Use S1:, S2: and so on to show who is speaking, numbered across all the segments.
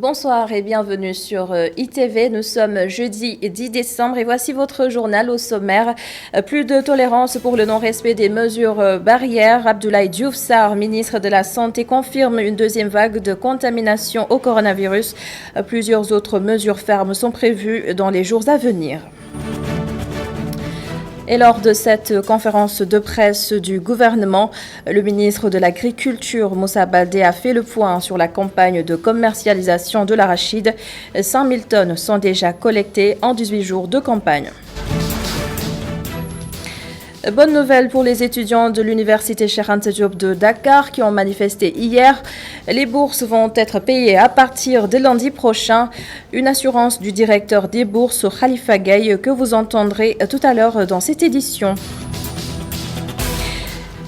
S1: Bonsoir et bienvenue sur ITV. Nous sommes jeudi 10 décembre et voici votre journal au sommaire. Plus de tolérance pour le non-respect des mesures barrières. Abdoulaye Diouf Sarr, ministre de la Santé, confirme une deuxième vague de contamination au coronavirus. Plusieurs autres mesures fermes sont prévues dans les jours à venir. Et lors de cette conférence de presse du gouvernement, le ministre de l'Agriculture, Moussa Baldé, a fait le point sur la campagne de commercialisation de l'arachide. 100 000 tonnes sont déjà collectées en 18 jours de campagne. Bonne nouvelle pour les étudiants de l'université Cheikh Anta Diop de Dakar qui ont manifesté hier. Les bourses vont être payées à partir de lundi prochain. Une assurance du directeur des bourses, Khalifa Gaye, que vous entendrez tout à l'heure dans cette édition.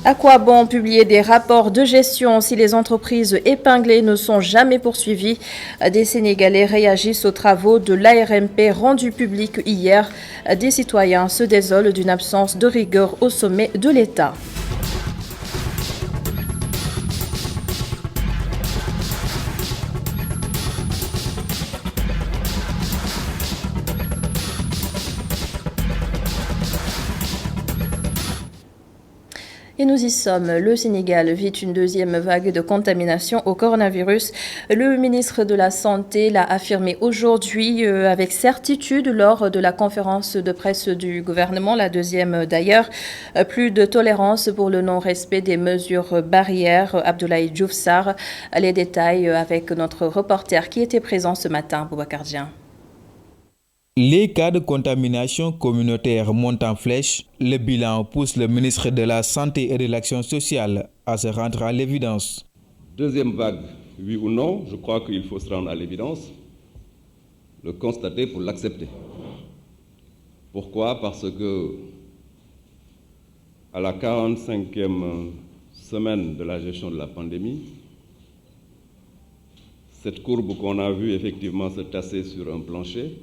S1: À quoi bon publier des rapports de gestion si les entreprises épinglées ne sont jamais poursuivies? Des Sénégalais réagissent aux travaux de l'ARMP rendus publics hier. Des citoyens se désolent d'une absence de rigueur au sommet de l'État. Et nous y sommes. Le Sénégal vit une deuxième vague de contamination au coronavirus. Le ministre de la Santé l'a affirmé aujourd'hui avec certitude lors de la conférence de presse du gouvernement, la deuxième d'ailleurs. Plus de tolérance pour le non-respect des mesures barrières. Abdoulaye Diouf Sarr, les détails avec notre reporter qui était présent ce matin, Boubacar Dieng.
S2: Les cas de contamination communautaire montent en flèche. Le bilan pousse le ministre de la Santé et de l'Action sociale à se rendre à l'évidence.
S3: Deuxième vague, oui ou non, je crois qu'il faut se rendre à l'évidence, le constater pour l'accepter. Pourquoi? Parce que à la 45e semaine de la gestion de la pandémie, cette courbe qu'on a vue effectivement se tasser sur un plancher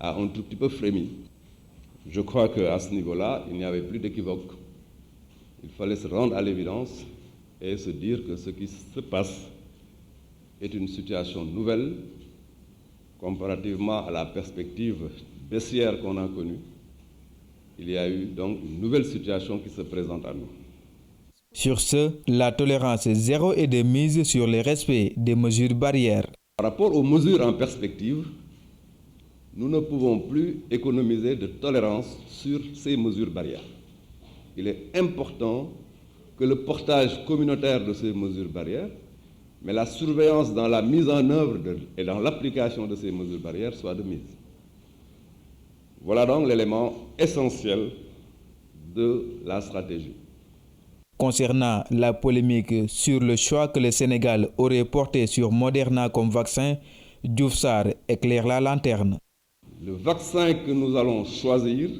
S3: a un tout petit peu frémi. Je crois qu'à ce niveau-là, il n'y avait plus d'équivoque. Il fallait se rendre à l'évidence et se dire que ce qui se passe est une situation nouvelle comparativement à la perspective baissière qu'on a connue. Il y a eu donc une nouvelle situation qui se présente à nous.
S2: Sur ce, la tolérance zéro est de mise sur le respect des mesures barrières.
S3: Par rapport aux mesures en perspective, nous ne pouvons plus économiser de tolérance sur ces mesures barrières. Il est important que le portage communautaire de ces mesures barrières, mais la surveillance dans la mise en œuvre et dans l'application de ces mesures barrières soit de mise. Voilà donc l'élément essentiel de la stratégie.
S2: Concernant la polémique sur le choix que le Sénégal aurait porté sur Moderna comme vaccin, Diouf Sarr éclaire la lanterne.
S3: Le vaccin que nous allons choisir,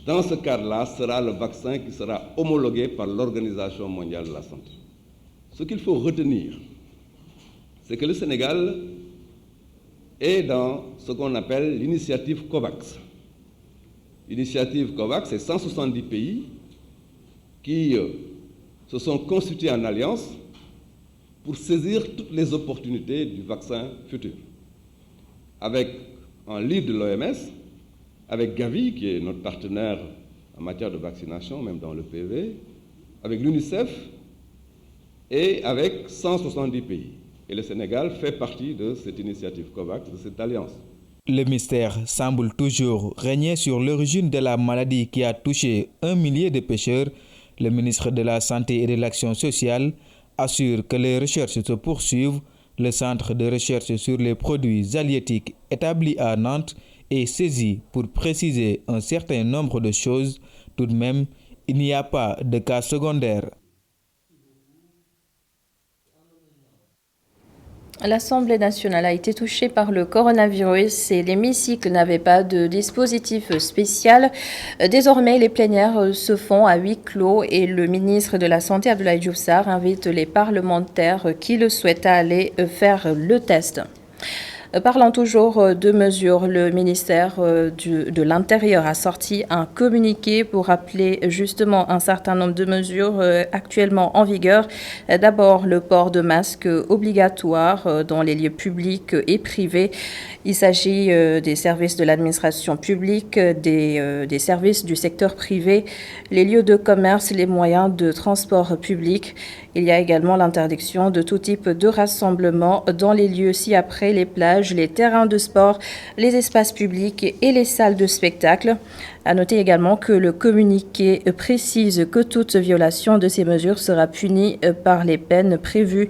S3: dans ce cadre-là, sera le vaccin qui sera homologué par l'Organisation mondiale de la santé. Ce qu'il faut retenir, c'est que le Sénégal est dans ce qu'on appelle l'initiative COVAX. L'initiative COVAX, c'est 170 pays qui se sont constitués en alliance pour saisir toutes les opportunités du vaccin futur. Avec en lead de l'OMS, avec Gavi, qui est notre partenaire en matière de vaccination, même dans le PV, avec l'UNICEF et avec 170 pays. Et le Sénégal fait partie de cette initiative COVAX, de cette alliance.
S2: Le mystère semble toujours régner sur l'origine de la maladie qui a touché 1 millier de pêcheurs. Le ministre de la Santé et de l'Action sociale assure que les recherches se poursuivent. Le centre de recherche sur les produits halieutiques établi à Nantes est saisi pour préciser un certain nombre de choses. Tout de même, il n'y a pas de cas secondaires.
S1: L'Assemblée nationale a été touchée par le coronavirus et l'hémicycle n'avait pas de dispositif spécial. Désormais, les plénières se font à huis clos et le ministre de la Santé, Abdoulaye Diouf Sarr, invite les parlementaires qui le souhaitent à aller faire le test. Parlant toujours de mesures, le ministère de l'Intérieur a sorti un communiqué pour rappeler justement un certain nombre de mesures actuellement en vigueur. D'abord, le port de masque obligatoire dans les lieux publics et privés. Il s'agit des services de l'administration publique, des services du secteur privé, les lieux de commerce, les moyens de transport public. Il y a également l'interdiction de tout type de rassemblement dans les lieux ci-après, les plages, les terrains de sport, les espaces publics et les salles de spectacle. À noter également que le communiqué précise que toute violation de ces mesures sera punie par les peines prévues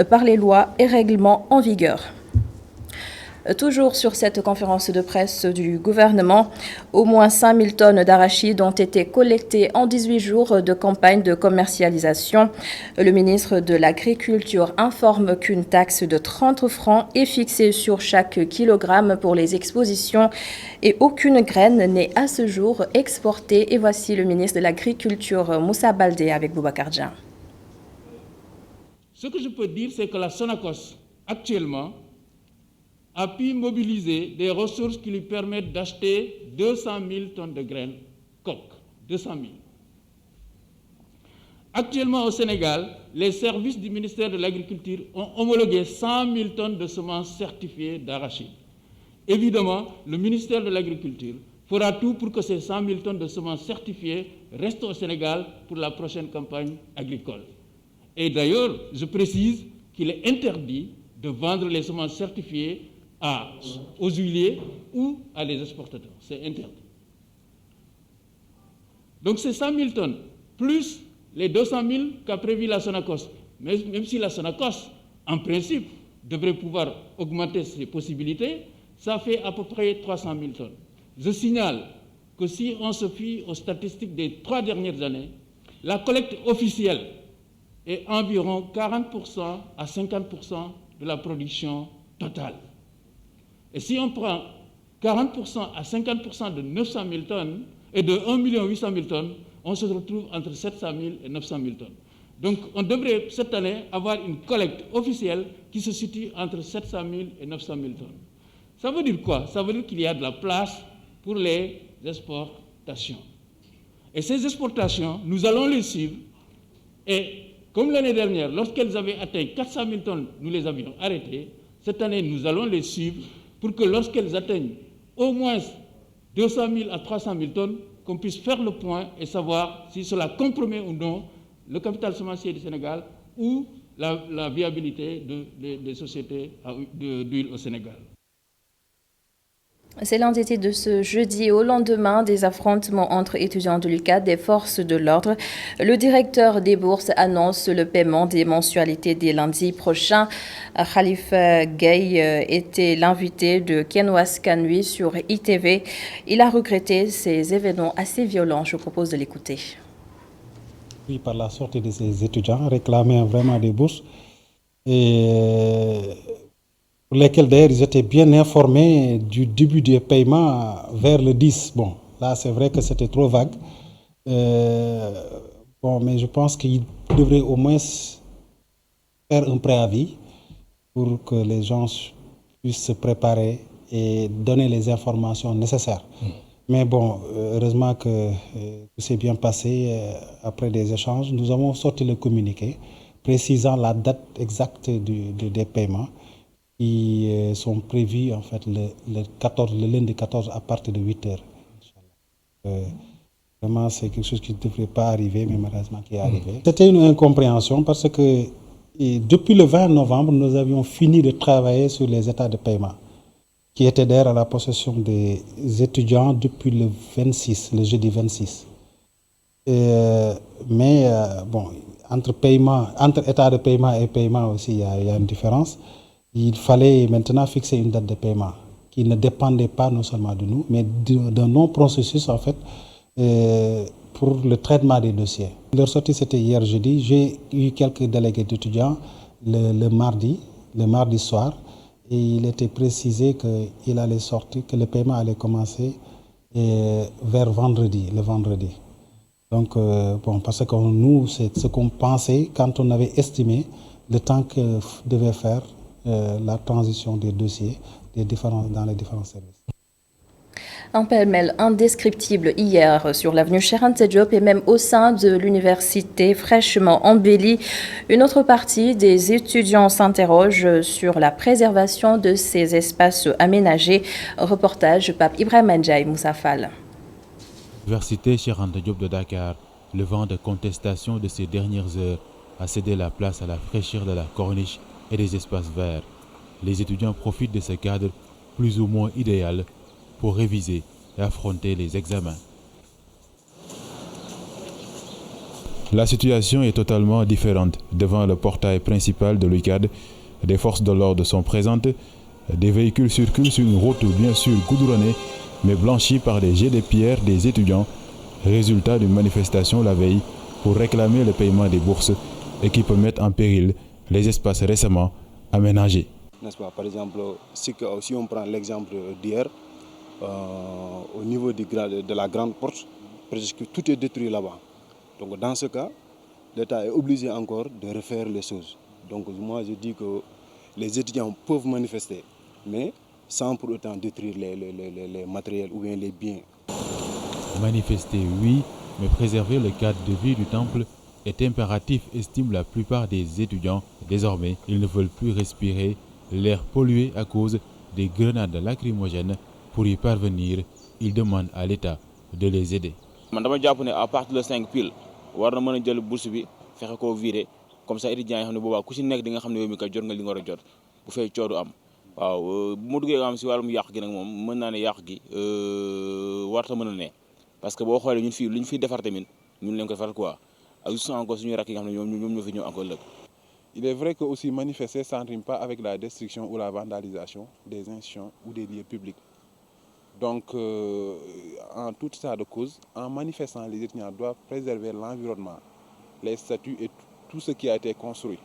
S1: par les lois et règlements en vigueur. Toujours sur cette conférence de presse du gouvernement, au moins 5000 tonnes d'arachides ont été collectées en 18 jours de campagne de commercialisation. Le ministre de l'Agriculture informe qu'une taxe de 30 francs est fixée sur chaque kilogramme pour les expositions et aucune graine n'est à ce jour exportée. Et voici le ministre de l'Agriculture, Moussa Baldé, avec Boubacar Dia.
S4: Ce que je peux dire, c'est que la Sonacos, actuellement, a pu mobiliser des ressources qui lui permettent d'acheter 200 000 tonnes de graines coques. 200 000. Actuellement au Sénégal, les services du ministère de l'Agriculture ont homologué 100 000 tonnes de semences certifiées d'arachides. Évidemment, le ministère de l'Agriculture fera tout pour que ces 100 000 tonnes de semences certifiées restent au Sénégal pour la prochaine campagne agricole. Et d'ailleurs, je précise qu'il est interdit de vendre les semences certifiées aux huiliers ou à des exportateurs. C'est interdit. Donc ces 100 000 tonnes, plus les 200 000 qu'a prévu la Sonacos, même si la Sonacos, en principe, devrait pouvoir augmenter ses possibilités, ça fait à peu près 300 000 tonnes. Je signale que si on se fie aux statistiques des 3 dernières années, la collecte officielle est environ 40% à 50% de la production totale. Et si on prend 40% à 50% de 900 000 tonnes et de 1 800 000 tonnes, on se retrouve entre 700 000 et 900 000 tonnes. Donc on devrait cette année avoir une collecte officielle qui se situe entre 700 000 et 900 000 tonnes. Ça veut dire quoi? Ça veut dire qu'il y a de la place pour les exportations. Et ces exportations, nous allons les suivre. Et comme l'année dernière, lorsqu'elles avaient atteint 400 000 tonnes, nous les avions arrêtées. Cette année, nous allons les suivre pour que lorsqu'elles atteignent au moins 200 000 à 300 000 tonnes, qu'on puisse faire le point et savoir si cela compromet ou non le capital semencier du Sénégal ou la viabilité des sociétés d'huile au Sénégal.
S1: C'est l'entité de ce jeudi au lendemain des affrontements entre étudiants de l'UQAD des forces de l'ordre. Le directeur des bourses annonce le paiement des mensualités dès lundi prochain. Khalifa Gaye était l'invité de Kenwas Kanui sur ITV. Il a regretté ces événements assez violents. Je vous propose de l'écouter.
S5: Oui, par la sortie de ces étudiants réclamant vraiment des bourses et pour lesquels d'ailleurs ils étaient bien informés du début des paiements vers le 10. Bon, là c'est vrai que c'était trop vague. Mais je pense qu'il devrait au moins faire un préavis pour que les gens puissent se préparer et donner les informations nécessaires. Mais bon, heureusement que c'est bien passé après des échanges. Nous avons sorti le communiqué précisant la date exacte des paiements qui sont prévus en fait le lundi 14 à partir de 8h. Vraiment, c'est quelque chose qui ne devrait pas arriver, mais malheureusement qui est arrivé. C'était une incompréhension parce que depuis le 20 novembre, nous avions fini de travailler sur les états de paiement qui étaient d'ailleurs à la possession des étudiants depuis le 26, le jeudi 26. Entre état de paiement et paiement aussi, il y a une différence. Il fallait maintenant fixer une date de paiement qui ne dépendait pas non seulement de nous, mais d'un non-processus en fait pour le traitement des dossiers. Leur sortie c'était hier jeudi. J'ai eu quelques délégués d'étudiants le mardi soir, et il était précisé qu'il allait sortir, que le paiement allait commencer vers le vendredi. Donc parce que nous c'est ce qu'on pensait quand on avait estimé le temps que devait faire la transition des dossiers dans les différents services.
S1: Un pêle-mêle indescriptible hier sur l'avenue Cheikh Anta Diop et même au sein de l'université fraîchement embellie. Une autre partie des étudiants s'interroge sur la préservation de ces espaces aménagés. Reportage Pape Ibrahim Ndiaye Moussa Fall.
S6: L'université Cheikh Anta Diop de Dakar, le vent de contestation de ces dernières heures a cédé la place à la fraîcheur de la corniche et des espaces verts. Les étudiants profitent de ce cadre plus ou moins idéal pour réviser et affronter les examens. La situation est totalement différente. Devant le portail principal de l'UCAD, des forces de l'ordre sont présentes. Des véhicules circulent sur une route bien sûr goudronnée, mais blanchie par les jets de pierre des étudiants, résultat d'une manifestation la veille pour réclamer le paiement des bourses et qui peut mettre en péril les espaces récemment aménagés.
S7: N'est-ce pas? Par exemple, si on prend l'exemple d'hier, au niveau de la grande porte, presque tout est détruit là-bas. Donc dans ce cas, l'État est obligé encore de refaire les choses. Donc moi je dis que les étudiants peuvent manifester, mais sans pour autant détruire les matériels ou bien les biens.
S6: Manifester, oui, mais préserver le cadre de vie du temple est impératif, estiment la plupart des étudiants. Désormais, ils ne veulent plus respirer l'air pollué à cause des grenades lacrymogènes. Pour y parvenir, ils demandent à l'État de les aider.
S8: À partir de 5 piles, war na mën a jël bourse bi fexe koo viré comme ça étudiants yi xam ne boobaa ku ci nekk di nga xam ne yow mi kat jot nga li nga war a jot bu fay coodu am waaw bu ma duggee am si wàllum yàq gi nag moom mën naa ne yàq gi warta mën a ne parce que boo xoolee ñun fii lu ñu fiy defar tamit ñun leen ko defar quoi ak juste encore suñu rakk yi nga xam ne ñoom ñoo fi ñëw encore lëkk.
S9: Il est vrai que aussi manifester ça ne rime pas avec la destruction ou la vandalisation des institutions ou des lieux publics. Donc, en tout état de cause, en manifestant, les étudiants doivent préserver l'environnement, les statuts et tout ce qui a été construit.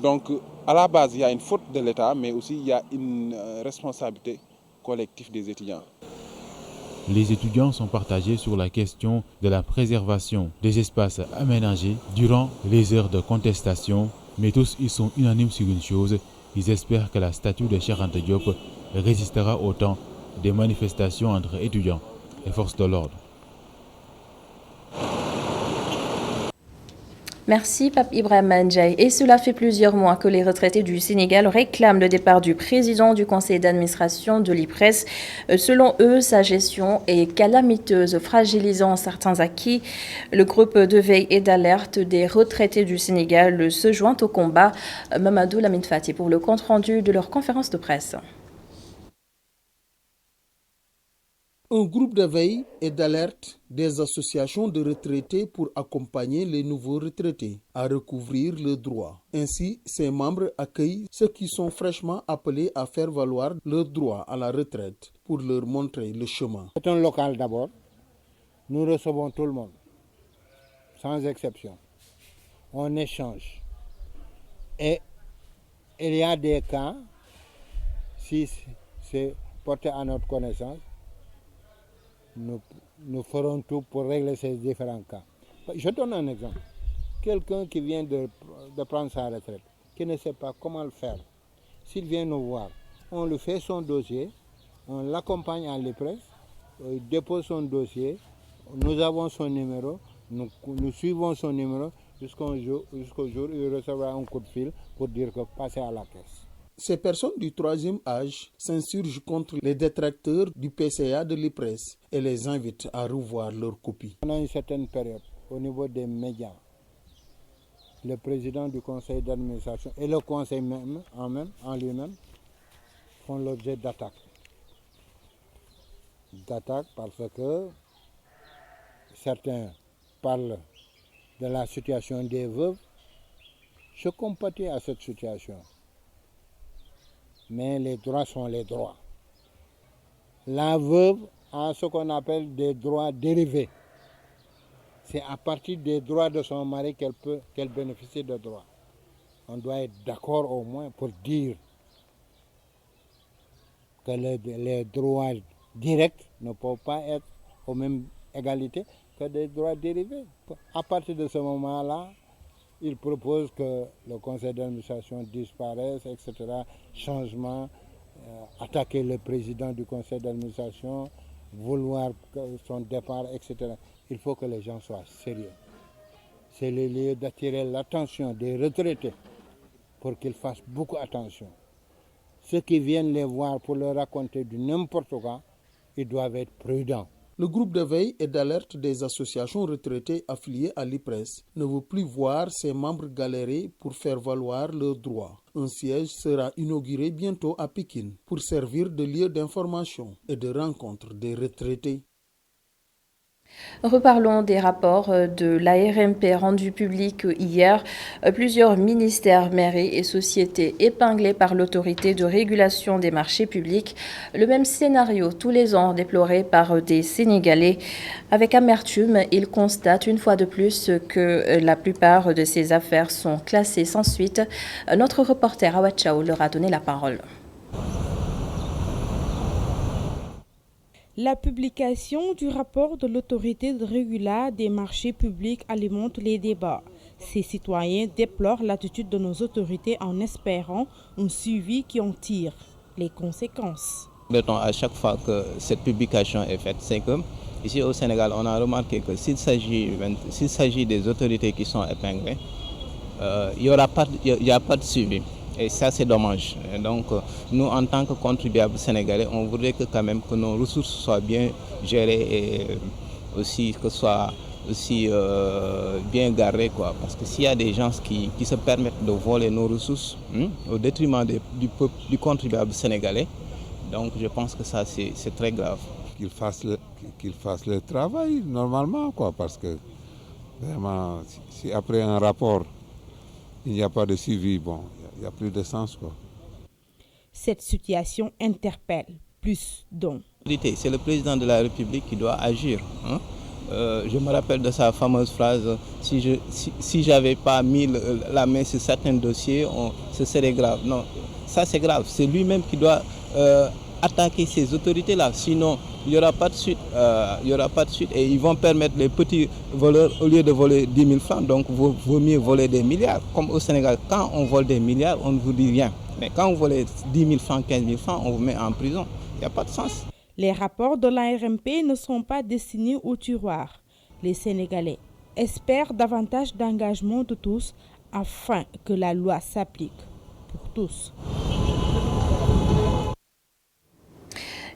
S9: Donc, à la base, il y a une faute de l'État, mais aussi il y a une responsabilité collective des étudiants.
S6: Les étudiants sont partagés sur la question de la préservation des espaces aménagés durant les heures de contestation, mais tous ils sont unanimes sur une chose, ils espèrent que la statue de Cheikh Anta Diop résistera au temps des manifestations entre étudiants et forces de l'ordre.
S1: Merci Pape Ibrahim Ndiaye. Et cela fait plusieurs mois que les retraités du Sénégal réclament le départ du président du conseil d'administration de l'IPRES. Selon eux, sa gestion est calamiteuse, fragilisant certains acquis. Le groupe de veille et d'alerte des retraités du Sénégal se joint au combat. Mamadou Lamine Fati pour le compte-rendu de leur conférence de presse.
S10: Un groupe de veille et d'alerte des associations de retraités pour accompagner les nouveaux retraités à recouvrir leurs droits. Ainsi, ces membres accueillent ceux qui sont fraîchement appelés à faire valoir leurs droits à la retraite pour leur montrer le chemin.
S11: C'est un local d'abord. Nous recevons tout le monde, sans exception. On échange. Et il y a des cas, si c'est porté à notre connaissance, nous ferons tout pour régler ces différents cas. Je donne un exemple. Quelqu'un qui vient de prendre sa retraite, qui ne sait pas comment le faire, s'il vient nous voir, on lui fait son dossier, on l'accompagne à l'IPRES, il dépose son dossier, nous avons son numéro, nous suivons son numéro jusqu'au jour où il recevra un coup de fil pour dire que passez à la caisse.
S10: Ces personnes du troisième âge s'insurgent contre les détracteurs du PCA de l'IPRES et les invitent à revoir leurs copies.
S11: Pendant une certaine période, au niveau des médias, le président du conseil d'administration et le conseil même en lui-même font l'objet d'attaques. D'attaques parce que certains parlent de la situation des veuves. Je compatis à cette situation. Mais les droits sont les droits. La veuve a ce qu'on appelle des droits dérivés. C'est à partir des droits de son mari qu'elle bénéficie de droits. On doit être d'accord au moins pour dire que les droits directs ne peuvent pas être aux mêmes égalités que des droits dérivés. À partir de ce moment-là, il propose que le conseil d'administration disparaisse, etc. Changement attaquer le président du conseil d'administration, vouloir son départ, etc. Il faut que les gens soient sérieux. C'est le lieu d'attirer l'attention des retraités pour qu'ils fassent beaucoup attention. Ceux qui viennent les voir pour leur raconter du n'importe quoi, ils doivent être prudents.
S10: Le groupe de veille et d'alerte des associations retraitées affiliées à l'IPRES ne veut plus voir ses membres galérer pour faire valoir leurs droits. Un siège sera inauguré bientôt à Pékin pour servir de lieu d'information et de rencontre des retraités.
S1: Reparlons des rapports de l'ARMP rendus publics hier. Plusieurs ministères, mairies et sociétés épinglés par l'autorité de régulation des marchés publics. Le même scénario tous les ans déploré par des Sénégalais. Avec amertume, ils constatent une fois de plus que la plupart de ces affaires sont classées sans suite. Notre reporter Awa Chao leur a donné la parole.
S12: La publication du rapport de l'autorité de régulation des marchés publics alimente les débats. Ces citoyens déplorent l'attitude de nos autorités en espérant un suivi qui en tire les conséquences.
S13: À chaque fois que cette publication est faite, c'est que ici au Sénégal, on a remarqué que s'il s'agit des autorités qui sont épinglées, il n'y a pas de suivi. Et ça, c'est dommage. Et donc, nous, en tant que contribuables sénégalais, on voudrait que quand même que nos ressources soient bien gérées et aussi que soient aussi bien garées, quoi. Parce que s'il y a des gens qui se permettent de voler nos ressources au détriment du contribuable sénégalais, donc je pense que ça, c'est très grave.
S14: Qu'ils fassent le travail normalement, quoi, parce que vraiment, si après un rapport, il n'y a pas de suivi, bon, il n'y a plus de sens, quoi.
S12: Cette situation interpelle plus donc.
S13: C'est le président de la République qui doit agir. Je me rappelle de sa fameuse phrase « Si j'avais pas mis la main sur certains dossiers, ce serait grave ». Non, ça c'est grave. C'est lui-même qui doit attaquer ces autorités-là. Sinon, il n'y aura pas de suite. Il y aura pas de suite et ils vont permettre les petits voleurs, au lieu de voler 10 000 francs, donc vaut mieux voler des milliards. Comme au Sénégal, quand on vole des milliards, on ne vous dit rien. Mais quand vous volez 10 000 francs, 15 000 francs, on vous met en prison. Il n'y a pas de sens.
S12: Les rapports de l'ARMP ne sont pas destinés au tiroir. Les Sénégalais espèrent davantage d'engagement de tous afin que la loi s'applique pour tous.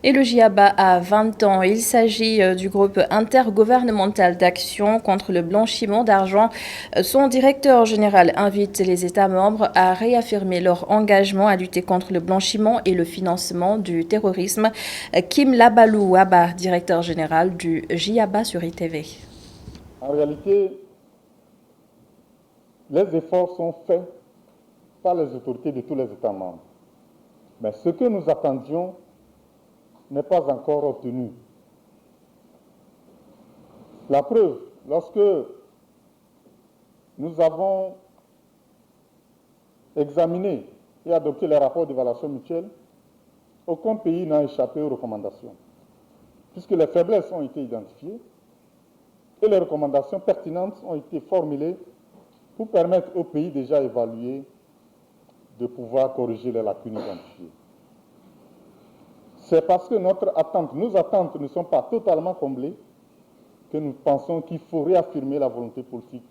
S1: Et le GIABA a 20 ans. Il s'agit du groupe intergouvernemental d'action contre le blanchiment d'argent. Son directeur général invite les États membres à réaffirmer leur engagement à lutter contre le blanchiment et le financement du terrorisme. Kim Labalou Waba, directeur général du GIABA sur ITV.
S15: En réalité, les efforts sont faits par les autorités de tous les États membres. Mais ce que nous attendions n'est pas encore obtenu. La preuve, lorsque nous avons examiné et adopté les rapports d'évaluation mutuelle, aucun pays n'a échappé aux recommandations, puisque les faiblesses ont été identifiées et les recommandations pertinentes ont été formulées pour permettre aux pays déjà évalués de pouvoir corriger les lacunes identifiées. C'est parce que nos attentes ne sont pas totalement comblées que nous pensons qu'il faut réaffirmer la volonté politique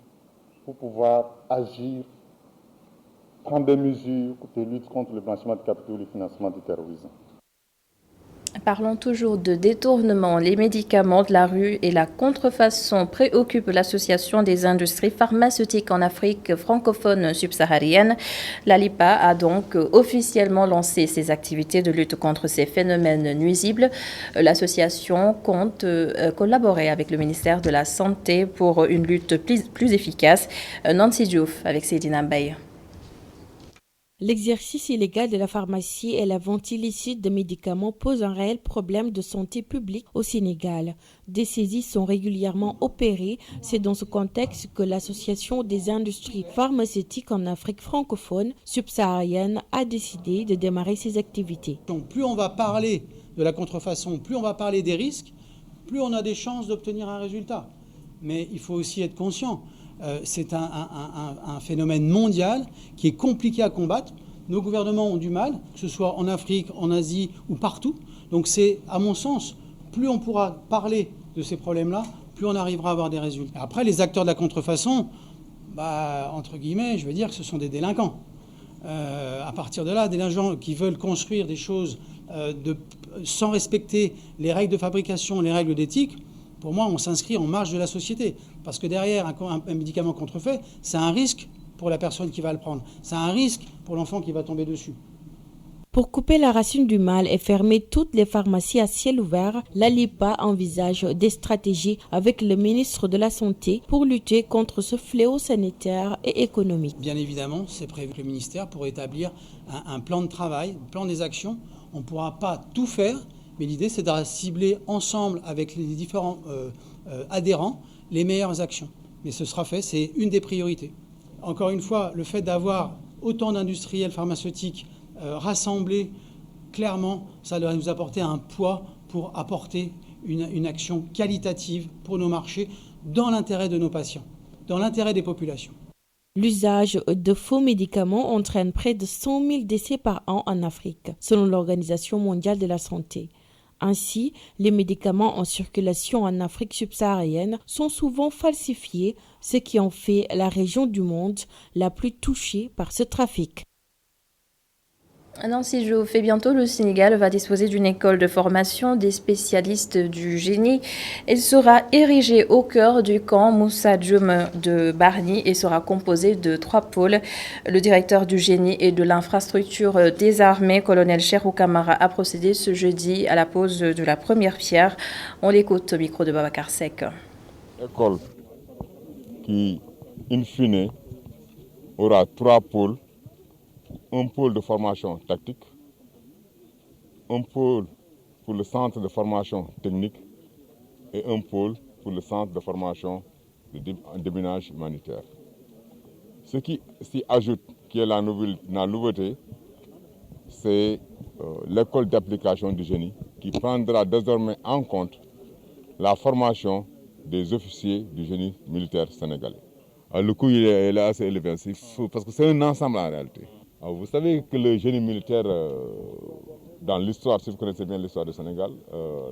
S15: pour pouvoir agir, prendre des mesures de lutte contre le blanchiment de capitaux et le financement du terrorisme.
S1: Parlons toujours de détournement. Les médicaments de la rue et la contrefaçon préoccupent l'Association des industries pharmaceutiques en Afrique francophone subsaharienne. L'ALIPA a donc officiellement lancé ses activités de lutte contre ces phénomènes nuisibles. L'association compte collaborer avec le ministère de la Santé pour une lutte plus efficace. Nancy Diouf avec Cédina Mbaye.
S12: L'exercice illégal de la pharmacie et la vente illicite de médicaments posent un réel problème de santé publique au Sénégal. Des saisies sont régulièrement opérées. C'est dans ce contexte que l'Association des industries pharmaceutiques en Afrique francophone subsaharienne a décidé de démarrer ses activités.
S16: Donc, plus on va parler de la contrefaçon, plus on va parler des risques, plus on a des chances d'obtenir un résultat. Mais il faut aussi être conscient. C'est un phénomène mondial qui est compliqué à combattre. Nos gouvernements ont du mal, que ce soit en Afrique, en Asie ou partout. Donc c'est, à mon sens, plus on pourra parler de ces problèmes-là, plus on arrivera à avoir des résultats. Après, les acteurs de la contrefaçon, entre guillemets, je veux dire que ce sont des délinquants. À partir de là, des gens qui veulent construire des choses sans respecter les règles de fabrication, les règles d'éthique, pour moi, on s'inscrit en marge de la société. Parce que derrière un médicament contrefait, c'est un risque pour la personne qui va le prendre. C'est un risque pour l'enfant qui va tomber dessus.
S12: Pour couper la racine du mal et fermer toutes les pharmacies à ciel ouvert, l'ALIPA envisage des stratégies avec le ministre de la Santé pour lutter contre ce fléau sanitaire et économique.
S16: Bien évidemment, c'est prévu que le ministère pour établir un plan de travail, un plan des actions. On ne pourra pas tout faire, mais l'idée c'est de cibler ensemble avec les différents adhérents les meilleures actions. Mais ce sera fait, c'est une des priorités. Encore une fois, le fait d'avoir autant d'industriels pharmaceutiques rassemblés, clairement, ça doit nous apporter un poids pour apporter une action qualitative pour nos marchés dans l'intérêt de nos patients, dans l'intérêt des populations.
S12: L'usage de faux médicaments entraîne près de 100 000 décès par an en Afrique, selon l'Organisation mondiale de la santé. Ainsi, les médicaments en circulation en Afrique subsaharienne sont souvent falsifiés, ce qui en fait la région du monde la plus touchée par ce trafic.
S1: Nancy, je vous fais bientôt, le Sénégal va disposer d'une école de formation des spécialistes du génie. Elle sera érigée au cœur du camp Moussa Dioum de Bargny et sera composée de 3 pôles. Le directeur du génie et de l'infrastructure des armées, colonel Cherou Kamara, a procédé ce jeudi à la pose de la première pierre. On l'écoute au micro de Babacar Seck.
S17: École qui, in fine, aura 3 pôles. Un pôle de formation tactique, un pôle pour le centre de formation technique et un pôle pour le centre de formation de déminage humanitaire. Ce qui s'y ajoute, qui est la nouveauté, c'est l'école d'application du génie qui prendra désormais en compte la formation des officiers du génie militaire sénégalais. Le coût est assez élevé parce que c'est un ensemble en réalité. Alors, vous savez que le génie militaire, dans l'histoire, si vous connaissez bien l'histoire du Sénégal,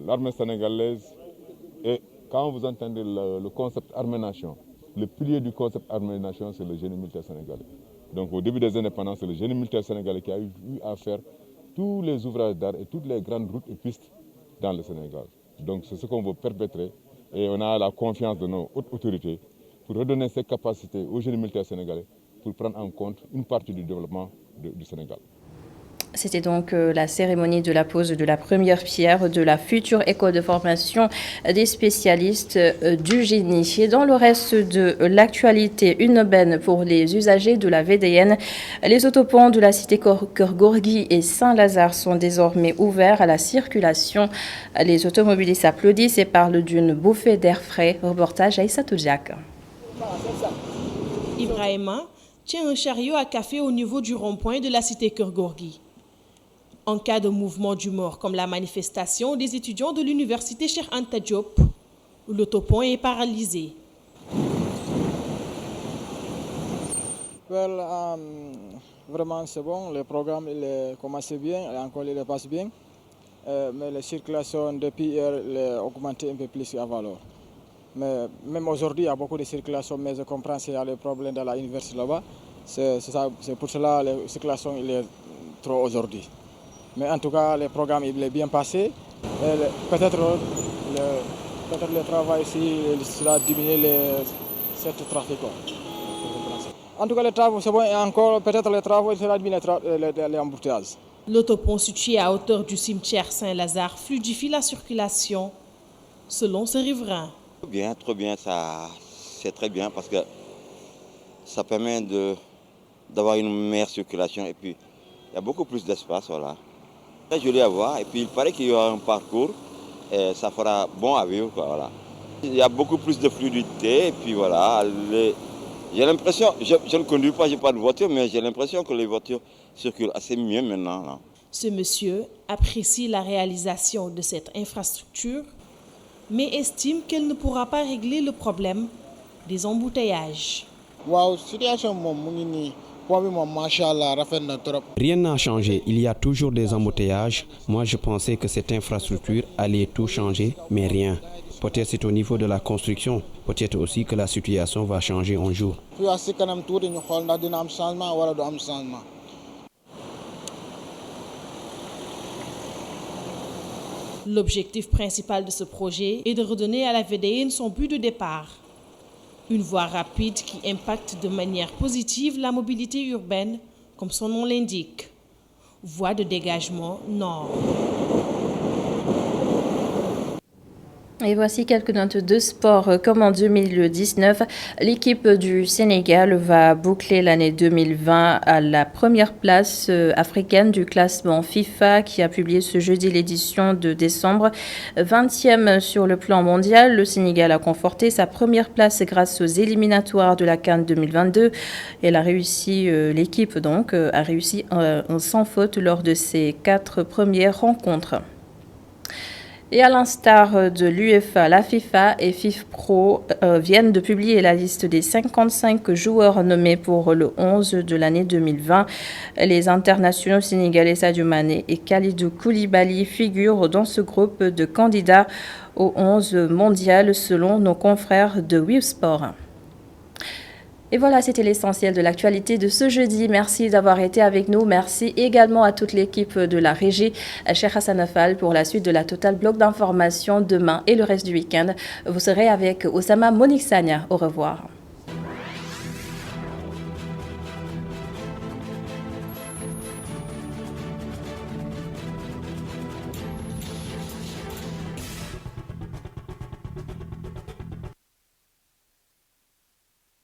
S17: l'armée sénégalaise, et quand vous entendez le concept armée-nation, le pilier du concept armée-nation, c'est le génie militaire sénégalais. Donc au début des indépendances, c'est le génie militaire sénégalais qui a eu à faire tous les ouvrages d'art et toutes les grandes routes et pistes dans le Sénégal. Donc c'est ce qu'on veut perpétrer et on a la confiance de nos hautes autorités pour redonner ces capacités au génie militaire sénégalais pour prendre en compte une partie du développement du Sénégal.
S1: C'était donc la cérémonie de la pose de la première pierre de la future école de formation des spécialistes du génie. Et dans le reste de l'actualité, une aubaine pour les usagers de la VDN. Les autoponts de la cité Keur Gorgui et Saint-Lazare sont désormais ouverts à la circulation. Les automobilistes applaudissent et parlent d'une bouffée d'air frais. Reportage Aïssatou Diak.
S18: Ibrahima tient un chariot à café au niveau du rond-point de la cité Keur Gorgui. En cas de mouvement d'humeur comme la manifestation des étudiants de l'université Cheikh Anta Diop, l'autopont est paralysé.
S19: Vraiment c'est bon, le programme il commence bien, encore il passe bien, mais la circulation depuis hier a augmenté un peu plus qu'avant. Mais même aujourd'hui, il y a beaucoup de circulation, mais je comprends qu'il y a des problèmes dans l'université là-bas. C'est pour cela que la circulation il est trop aujourd'hui. Mais en tout cas, le programme il est bien passé. Peut-être le travail ici sera diminué cette trafic. En tout cas, les travaux, c'est bon. Et encore, peut-être les travaux, il sera diminué les embouteillages.
S18: L'autopont situé à hauteur du cimetière Saint-Lazare fluidifie la circulation, selon ce riverain.
S20: Trop bien, c'est très bien parce que ça permet d'avoir une meilleure circulation et puis il y a beaucoup plus d'espace, voilà. Très joli à voir et puis il paraît qu'il y aura un parcours et ça fera bon à vivre, quoi, voilà. Il y a beaucoup plus de fluidité et puis voilà, j'ai l'impression, je ne conduis pas, je n'ai pas de voiture, mais j'ai l'impression que les voitures circulent assez mieux maintenant, là.
S18: Ce monsieur apprécie la réalisation de cette infrastructure, mais estime qu'elle ne pourra pas régler le problème des embouteillages.
S19: Waaw situation moom mu ngi nii
S21: Rien n'a changé, il y a toujours des embouteillages. Moi je pensais que cette infrastructure allait tout changer, mais rien. Peut-être c'est au niveau de la construction, peut-être aussi que la situation va changer un jour.
S18: L'objectif principal de ce projet est de redonner à la VDN son but de départ. Une voie rapide qui impacte de manière positive la mobilité urbaine, comme son nom l'indique. Voie de dégagement nord.
S1: Et voici quelques notes de sport. Comme en 2019, l'équipe du Sénégal va boucler l'année 2020 à la première place africaine du classement FIFA qui a publié ce jeudi l'édition de décembre. 20e sur le plan mondial, le Sénégal a conforté sa première place grâce aux éliminatoires de la CAN 2022. L'équipe donc a réussi sans faute lors de ses 4 premières rencontres. Et à l'instar de l'UEFA, la FIFA et FIFPro viennent de publier la liste des 55 joueurs nommés pour le 11 de l'année 2020. Les internationaux sénégalais Sadio Mané et Kalidou Koulibaly figurent dans ce groupe de candidats au 11 mondial selon nos confrères de Wivsport. Et voilà, c'était l'essentiel de l'actualité de ce jeudi. Merci d'avoir été avec nous. Merci également à toute l'équipe de la régie, Cheikh Hassan Afal, pour la suite de la Total Bloc d'information demain et le reste du week-end. Vous serez avec Oussama Monique Sagna. Au revoir.